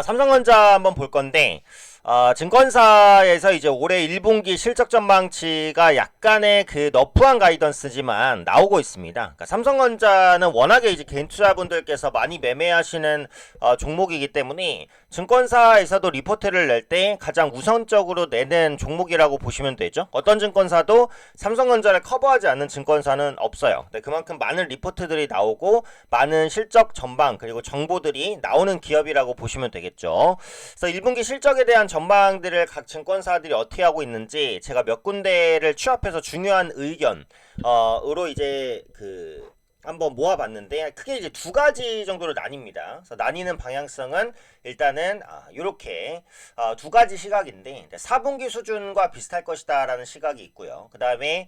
삼성전자 한번 볼 건데, 증권사에서 이제 올해 1분기 실적 전망치가 약간의 그 너프한 가이던스지만 나오고 있습니다. 그러니까 삼성전자는 워낙에 이제 개인 투자분들께서 많이 매매하시는 종목이기 때문에 증권사에서도 리포트를 낼 때 가장 우선적으로 내는 종목이라고 보시면 되죠. 어떤 증권사도 삼성전자를 커버하지 않는 증권사는 없어요. 네, 그만큼 많은 리포트들이 나오고 많은 실적 전망 그리고 정보들이 나오는 기업이라고 보시면 되겠죠. 그래서 1분기 실적에 대한 전망들을 각 증권사들이 어떻게 하고 있는지 제가 몇 군데를 취합해서 중요한 의견으로 이제 한번 모아봤는데 크게 이제 두 가지 정도로 나뉩니다. 그래서 나뉘는 방향성은 일단은 이렇게 두 가지 시각인데 4분기 수준과 비슷할 것이다라는 시각이 있고요. 그 다음에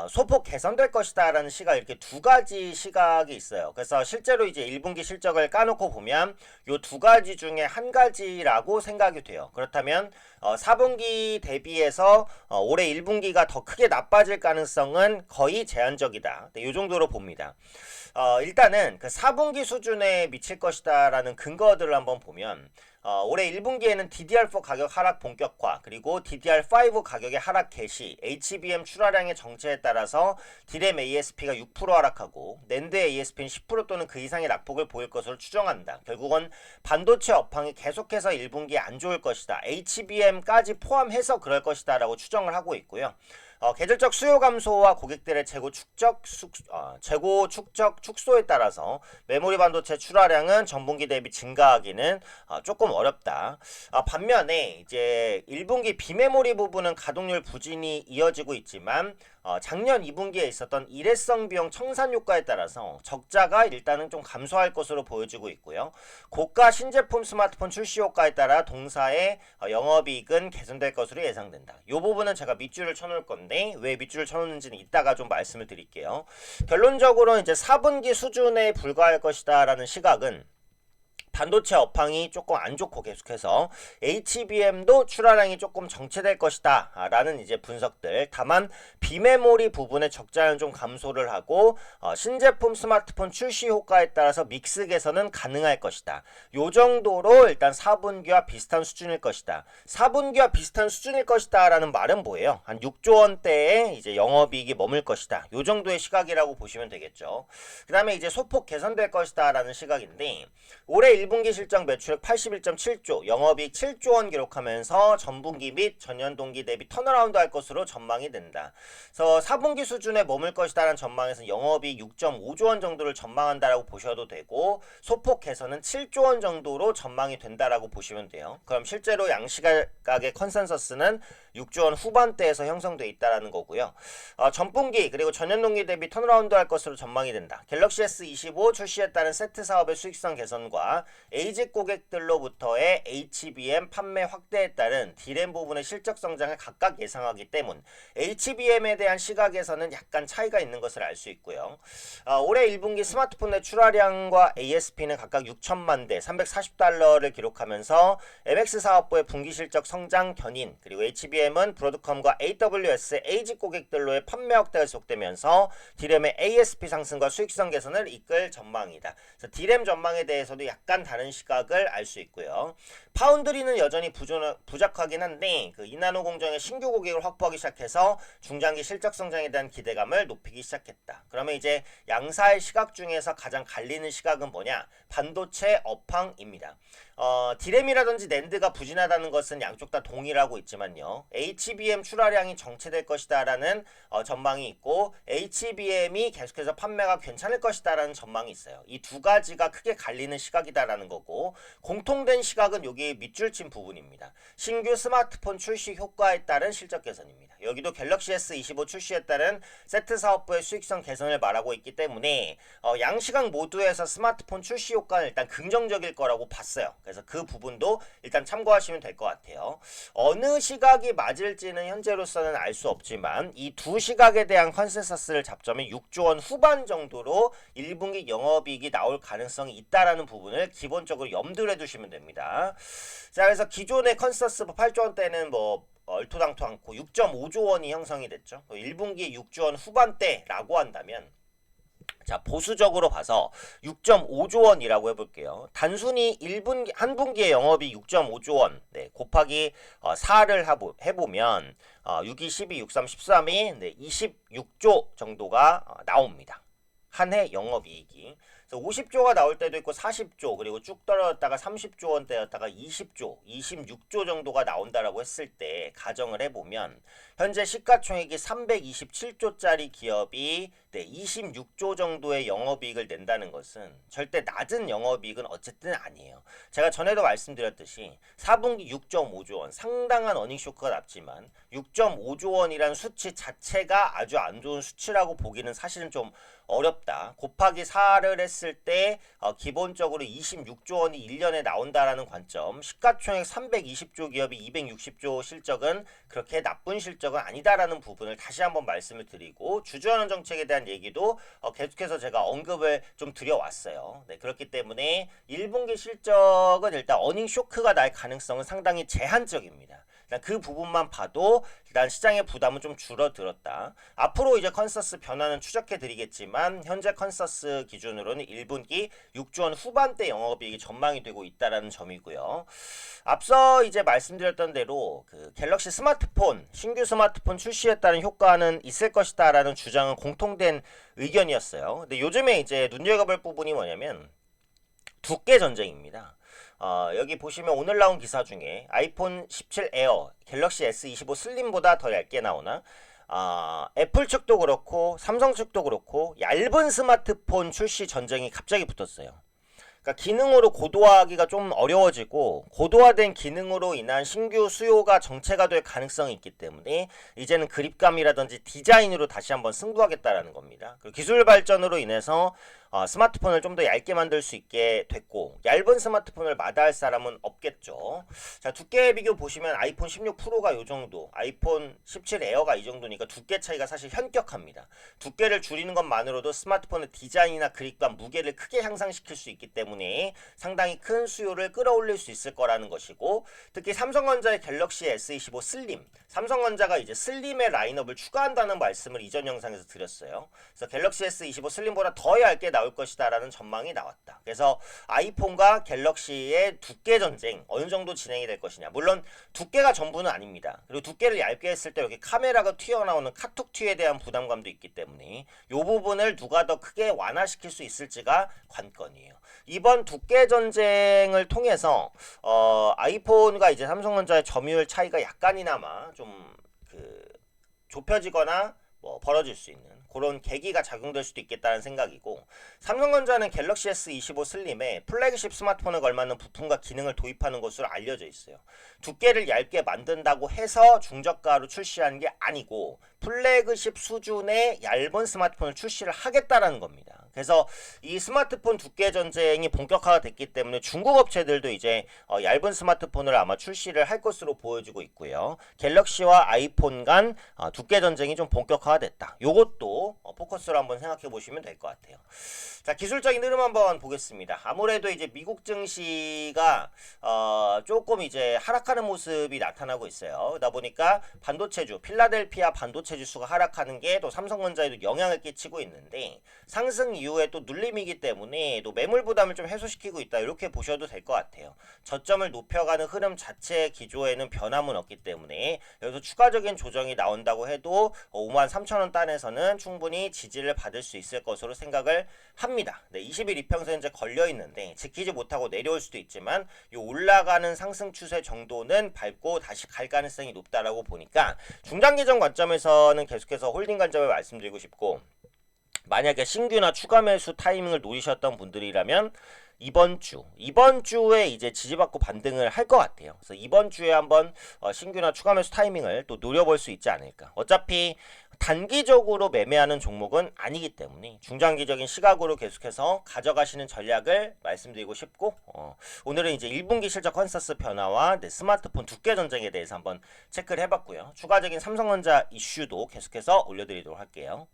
소폭 개선될 것이다라는 시각 이렇게 두 가지 시각이 있어요. 그래서 실제로 이제 1분기 실적을 까놓고 보면 이 두 가지 중에 한 가지라고 생각이 돼요. 그렇다면 4분기 대비해서 올해 1분기가 더 크게 나빠질 가능성은 거의 제한적이다. 네, 이 정도로 봅니다. 일단은 그 4분기 수준에 미칠 것이다라는 근거들을 한번 보면 올해 1분기에는 DDR4 가격 하락 본격화 그리고 DDR5 가격의 하락 개시 HBM 출하량의 정체에 따라서 DRAM ASP가 6% 하락하고 낸드 ASP는 10% 또는 그 이상의 낙폭을 보일 것으로 추정한다. 결국은 반도체 업황이 계속해서 1분기에 안 좋을 것이다. HBM까지 포함해서 그럴 것이다 라고 추정을 하고 있고요. 계절적 수요 감소와 고객들의 재고 축적 축소에 따라서 메모리 반도체 출하량은 전분기 대비 증가하기는 조금 어렵다. 반면에 이제 1분기 비메모리 부분은 가동률 부진이 이어지고 있지만 작년 2분기에 있었던 일회성 비용 청산 효과에 따라서 적자가 일단은 좀 감소할 것으로 보여지고 있고요. 고가 신제품 스마트폰 출시 효과에 따라 동사의 영업이익은 개선될 것으로 예상된다. 이 부분은 제가 밑줄을 쳐놓을 건데 왜 밑줄을 쳐놓는지는 이따가 좀 말씀을 드릴게요. 결론적으로 이제 4분기 수준에 불과할 것이다라는 시각은 반도체 업황이 조금 안 좋고 계속해서 HBM도 출하량이 조금 정체될 것이다 라는 이제 분석들. 다만 비메모리 부분의 적자는 좀 감소를 하고 신제품 스마트폰 출시 효과에 따라서 믹스 개선은 가능할 것이다. 요 정도로 일단 4분기와 비슷한 수준일 것이다. 4분기와 비슷한 수준일 것이다 라는 말은 뭐예요? 한 6조 원대의 이제 영업이익이 머물 것이다. 요 정도의 시각이라고 보시면 되겠죠. 그 다음에 이제 소폭 개선될 것이다 라는 시각인데 올해 1분기 실적 매출액 81.7조, 영업이익 7조 원 기록하면서 전분기 및 전년 동기 대비 턴어라운드 할 것으로 전망이 된다. 그래서 4분기 수준에 머물 것이다라는 전망에서 영업이익 6.5조 원 정도를 전망한다라고 보셔도 되고 소폭 개선은 7조 원 정도로 전망이 된다라고 보시면 돼요. 그럼 실제로 양시각의 컨센서스는 6조 원 후반대에서 형성돼 있다라는 거고요. 전분기 그리고 전년 동기 대비 턴어라운드 할 것으로 전망이 된다. 갤럭시 S25 출시에 따른 세트 사업의 수익성 개선과 에이직 고객들로부터의 HBM 판매 확대에 따른 D램 부분의 실적 성장을 각각 예상하기 때문 HBM에 대한 시각에서는 약간 차이가 있는 것을 알 수 있고요. 올해 1분기 스마트폰의 출하량과 ASP는 각각 6천만 대 340달러를 기록하면서 MX 사업부의 분기 실적 성장 견인 그리고 HBM은 브로드컴과 AWS의 에이직 고객들로의 판매 확대가 지속되면서 D램의 ASP 상승과 수익성 개선을 이끌 전망이다. 그래서 D램 전망에 대해서도 약간 다른 시각을 알 수 있고요. 파운드리는 여전히 부족하긴 한데 이나노 공정의 신규 고객을 확보하기 시작해서 중장기 실적 성장에 대한 기대감을 높이기 시작했다. 그러면 이제 양사의 시각 중에서 가장 갈리는 시각은 뭐냐? 반도체 업황입니다. 디램이라든지 낸드가 부진하다는 것은 양쪽 다 동일하고 있지만요. HBM 출하량이 정체될 것이다라는 전망이 있고 HBM이 계속해서 판매가 괜찮을 것이다라는 전망이 있어요. 이 두 가지가 크게 갈리는 시각이다라는 거고 공통된 시각은 여기 밑줄 친 부분입니다. 신규 스마트폰 출시 효과에 따른 실적 개선입니다. 여기도 갤럭시 S25 출시에 따른 세트 사업부의 수익성 개선을 말하고 있기 때문에 양시각 모두에서 스마트폰 출시 효과는 일단 긍정적일 거라고 봤어요. 그래서 그 부분도 일단 참고하시면 될 것 같아요. 어느 시각이 맞을지는 현재로서는 알 수 없지만 이 두 시각에 대한 컨센서스를 잡자면 6조 원 후반 정도로 1분기 영업이익이 나올 가능성이 있다라는 부분을 기본적으로 염두에 두시면 됩니다. 자, 그래서 기존의 컨센서스 8조 원대는 뭐 얼토당토 않고 6.5조 원이 형성이 됐죠. 1분기 6조 원 후반대라고 한다면 자, 보수적으로 봐서 6.5조 원이라고 해볼게요. 단순히 1분기, 한 분기의 영업이 6.5조 원, 네, 곱하기 4를 해보면 6, 2, 12, 6, 3, 13이 네, 26조 정도가 나옵니다. 한 해 영업이익이. 그래서 50조가 나올 때도 있고 40조, 그리고 쭉 떨어졌다가 30조 원대였다가 20조, 26조 정도가 나온다라고 했을 때 가정을 해보면 현재 시가총액이 327조짜리 기업이 네, 26조 정도의 영업이익을 낸다는 것은 절대 낮은 영업이익은 어쨌든 아니에요. 제가 전에도 말씀드렸듯이 4분기 6.5조 원, 상당한 어닝쇼크가 났지만 6.5조 원이라는 수치 자체가 아주 안 좋은 수치라고 보기는 사실은 좀 어렵다. 곱하기 4를 했을 때 기본적으로 26조 원이 1년에 나온다라는 관점, 시가총액 320조 기업이 260조 실적은 그렇게 나쁜 실적은 아니다라는 부분을 다시 한번 말씀을 드리고, 주주환원 정책에 대한 얘기도 계속해서 제가 언급을 좀 드려왔어요. 네, 그렇기 때문에 1분기 실적은 일단 어닝 쇼크가 날 가능성은 상당히 제한적입니다. 일단 그 부분만 봐도 일단 시장의 부담은 좀 줄어들었다. 앞으로 이제 컨센서스 변화는 추적해 드리겠지만 현재 컨센서스 기준으로는 1분기 6조 원 후반대 영업이익이 전망이 되고 있다라는 점이고요. 앞서 이제 말씀드렸던 대로 그 갤럭시 스마트폰, 신규 스마트폰 출시에 따른 효과는 있을 것이다라는 주장은 공통된 의견이었어요. 근데 요즘에 이제 눈여겨볼 부분이 뭐냐면 두께 전쟁입니다. 여기 보시면 오늘 나온 기사 중에 아이폰 17 에어, 갤럭시 S25 슬림보다 더 얇게 나오나, 애플 측도 그렇고 삼성 측도 그렇고 얇은 스마트폰 출시 전쟁이 갑자기 붙었어요. 그러니까 기능으로 고도화하기가 좀 어려워지고, 고도화된 기능으로 인한 신규 수요가 정체가 될 가능성이 있기 때문에 이제는 그립감이라든지 디자인으로 다시 한번 승부하겠다라는 겁니다. 그리고 기술 발전으로 인해서 스마트폰을 좀 더 얇게 만들 수 있게 됐고, 얇은 스마트폰을 마다할 사람은 없겠죠. 자, 두께 비교 보시면 아이폰 16 프로가 이 정도, 아이폰 17 에어가 이 정도니까 두께 차이가 사실 현격합니다. 두께를 줄이는 것만으로도 스마트폰의 디자인이나 그립감, 무게를 크게 향상시킬 수 있기 때문에 상당히 큰 수요를 끌어올릴 수 있을 거라는 것이고, 특히 삼성전자의 갤럭시 S25 슬림, 삼성전자가 이제 슬림의 라인업을 추가한다는 말씀을 이전 영상에서 드렸어요. 그래서 갤럭시 S25 슬림보다 더 얇게 나올 것이다 라는 전망이 나왔다. 그래서 아이폰과 갤럭시의 두께 전쟁 어느 정도 진행이 될 것이냐. 물론 두께가 전부는 아닙니다. 그리고 두께를 얇게 했을 때 이렇게 카메라가 튀어나오는 카톡 튀에 대한 부담감도 있기 때문에 이 부분을 누가 더 크게 완화시킬 수 있을지가 관건이에요. 이번 두께 전쟁을 통해서 아이폰과 이제 삼성전자의 점유율 차이가 약간이나마 좀 좁혀지거나 뭐 벌어질 수 있는 그런 계기가 작용될 수도 있겠다는 생각이고, 삼성전자는 갤럭시 S25 슬림에 플래그십 스마트폰에 걸맞는 부품과 기능을 도입하는 것으로 알려져 있어요. 두께를 얇게 만든다고 해서 중저가로 출시하는 게 아니고 플래그십 수준의 얇은 스마트폰을 출시를 하겠다라는 겁니다. 그래서 이 스마트폰 두께 전쟁이 본격화가 됐기 때문에 중국 업체들도 이제 얇은 스마트폰을 아마 출시를 할 것으로 보여지고 있고요. 갤럭시와 아이폰 간 두께 전쟁이 좀 본격화가 됐다. 요것도 포커스로 한번 생각해 보시면 될 것 같아요. 자, 기술적인 흐름 한번 보겠습니다. 아무래도 이제 미국 증시가 조금 이제 하락하는 모습이 나타나고 있어요. 그러다 보니까 반도체주, 필라델피아 반도체 지수가 하락하는 게 또 삼성전자에도 영향을 끼치고 있는데, 상승 이후에 또 눌림이기 때문에 또 매물 부담을 좀 해소시키고 있다, 이렇게 보셔도 될 것 같아요. 저점을 높여가는 흐름 자체 기조에는 변함은 없기 때문에 여기서 추가적인 조정이 나온다고 해도 53,000원 단에서는 충분히 지지를 받을 수 있을 것으로 생각을 합니다. 네, 20일 이평선 현재 걸려 있는데 지키지 못하고 내려올 수도 있지만 이 올라가는 상승 추세 정도는 밟고 다시 갈 가능성이 높다라고 보니까 중장기적 관점에서는 계속해서 홀딩 관점을 말씀드리고 싶고, 만약에 신규나 추가 매수 타이밍을 노리셨던 분들이라면 이번 주에 이제 지지받고 반등을 할 것 같아요. 그래서 이번 주에 한번 신규나 추가 매수 타이밍을 또 노려볼 수 있지 않을까. 어차피 단기적으로 매매하는 종목은 아니기 때문에 중장기적인 시각으로 계속해서 가져가시는 전략을 말씀드리고 싶고, 오늘은 이제 1분기 실적 컨센서스 변화와 스마트폰 두께 전쟁에 대해서 한번 체크를 해봤고요. 추가적인 삼성전자 이슈도 계속해서 올려드리도록 할게요.